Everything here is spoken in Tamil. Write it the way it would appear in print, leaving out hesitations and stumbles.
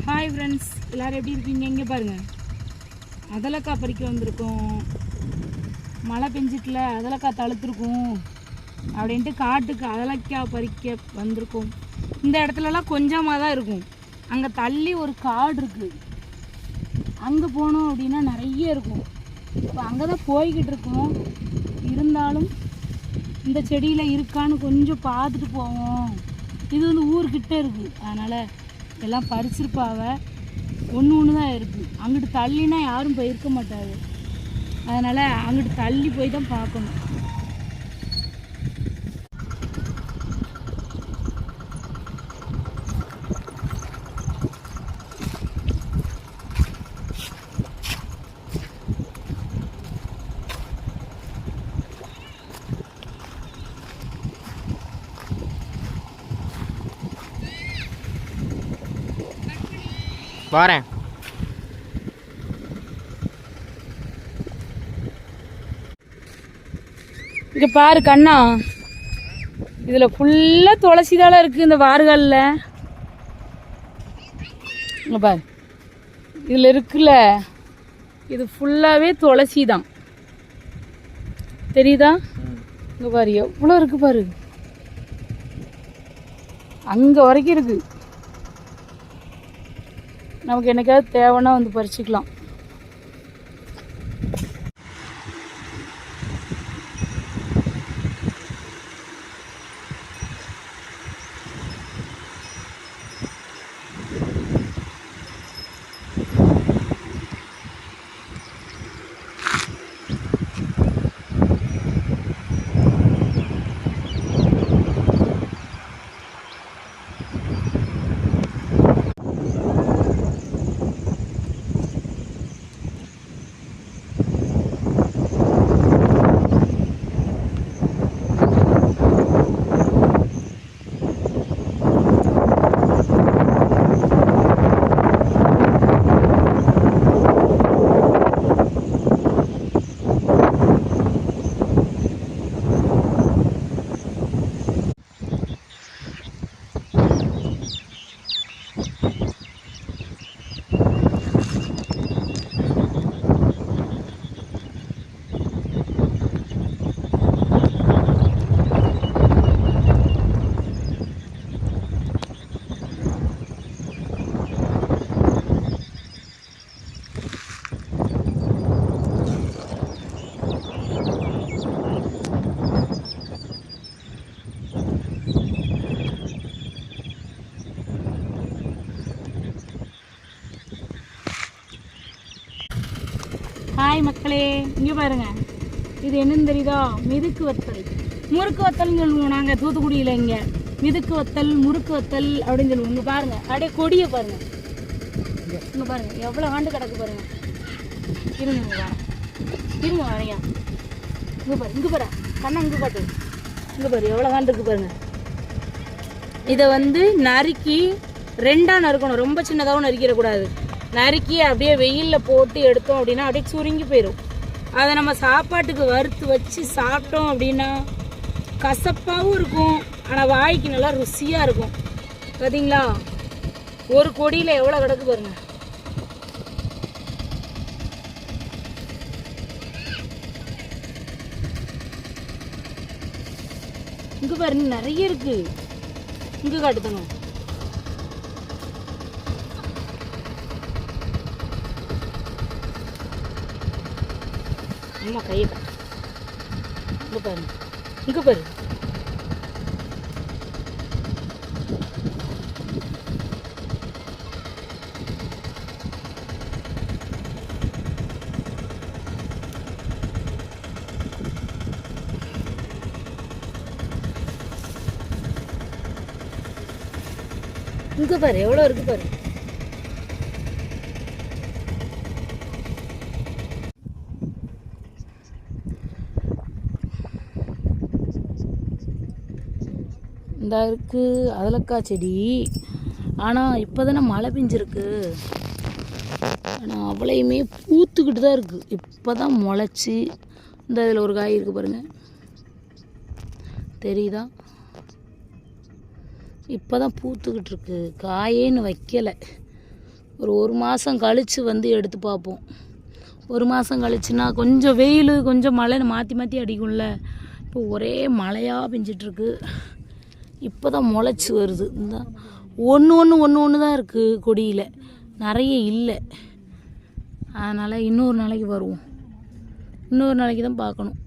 ஹாய் ஃப்ரெண்ட்ஸ், எல்லோரும் எப்படி இருக்கீங்க? இங்கே பாருங்கள், அதலக்காய் பறிக்க வந்திருக்கோம். மழை பெஞ்சிட்டுல அதலக்காய் தழுத்துருக்கும் அப்படின்ட்டு காட்டுக்கு அதலக்காய் பறிக்க வந்திருக்கோம். இந்த இடத்துலலாம் கொஞ்சமாக தான் இருக்கும். அங்கே தள்ளி ஒரு காடு இருக்குது, அங்கே போனோம் அப்படின்னா நிறைய இருக்கும். இப்போ அங்கே தான் போய்கிட்டு இருக்கோம். இருந்தாலும் இந்த செடியில் இருக்கான்னு கொஞ்சம் பார்த்துட்டு போவோம். இது வந்து ஊர்கிட்ட இருக்குது, அதனால் எல்லாம் பறிச்சிருப்பாவ. ஒன்று தான் இருக்குது. அங்கிட்டு தள்ளினா யாரும் போயிருக்க மாட்டாங்க. அதனால் அங்கிட்டு தள்ளி போய் தான் பார்க்கணும். வரேன். இங்கே பாரு கண்ணா, இதில் ஃபுல்லாக துளசி தாளை இருக்குது. இந்த வாறுகாலில் இங்கே பாரு, இதில் இருக்குல்ல, இது ஃபுல்லாகவே துளசி தான். தெரியுதா? இங்கே பாரு எவ்வளோ இருக்குது பாரு, அங்கே வரைக்கும் இருக்குது. நமக்கு என்னைக்காவது தேவைன்னா வந்து பறிச்சுக்கலாம். ஹாய் மக்களே, இங்கே பாருங்கள், இது என்னன்னு தெரியுதா? மிதுக்கு வத்தல், முறுக்கு வத்தல்னு சொல்லுவோம் நாங்கள் தூத்துக்குடியில். இங்கே மிதுக்கு வத்தல், முறுக்கு வத்தல் அப்படின்னு சொல்லுவோம். இங்கே பாருங்கள், அப்படியே கொடியை பாருங்கள். இங்கே பாருங்கள் எவ்வளோ ஆண்டு கிடக்கு பாருங்கள். இருங்க வரேன், இருங்க வரையா. இங்கே பாரு, இங்கே பாரு கண்ணா, இங்கே பாட்டு, இங்கே பாரு எவ்வளோ ஆண்டு இருக்குது பாருங்கள். இதை வந்து நறுக்கி ரெண்டாக நறுக்கணும், ரொம்ப சின்னதாகவும் நறுக்கிடக்கூடாது. நறுக்கி அப்படியே வெயிலில் போட்டு எடுத்தோம் அப்படின்னா அப்படியே சுருங்கி போயிடும். அதை நம்ம சாப்பாட்டுக்கு வறுத்து வச்சு சாப்பிட்டோம் அப்படின்னா கசப்பாகவும் இருக்கும், ஆனால் வாய்க்கு நல்லா ருசியாக இருக்கும். பார்த்தீங்களா, ஒரு கொடியில் எவ்வளோ கிடக்கு பாருங்க. இங்கே பாருங்க நிறைய இருக்குது. இங்கே காட்டுத்தணும். அம்மா கையை இங்கே பாரு, இங்கே பாரு. இங்கே பாரு எவ்வளோ இருக்கு பாரு. இந்த இருக்குது அதலக்காய் செடி. ஆனால் இப்போ தானே மழை பெஞ்சிருக்கு, ஆனால் அவ்வளையுமே பூத்துக்கிட்டு தான் இருக்குது. இப்போ தான் முளைச்சி இந்த இதில் ஒரு காய் இருக்குது பாருங்கள், தெரியுதா? இப்போ தான் பூத்துக்கிட்டு இருக்கு, காயேன்னு வைக்கலை. ஒரு மாதம் கழித்து வந்து எடுத்து பார்ப்போம். ஒரு மாதம் கழிச்சுன்னா கொஞ்சம் வெயில் கொஞ்சம் மழை மாற்றி மாற்றி அடிக்கும்ல. இப்போ ஒரே மழையாக பெஞ்சிட்ருக்கு. இப்போ தான் முளைச்சி வருது. இந்த ஒன்று தான் இருக்குது கொடியில், நிறைய இல்லை. அதனால் இன்னொரு நாளைக்கு வருவோம். இன்னொரு நாளைக்கு தான் பார்க்கணும்.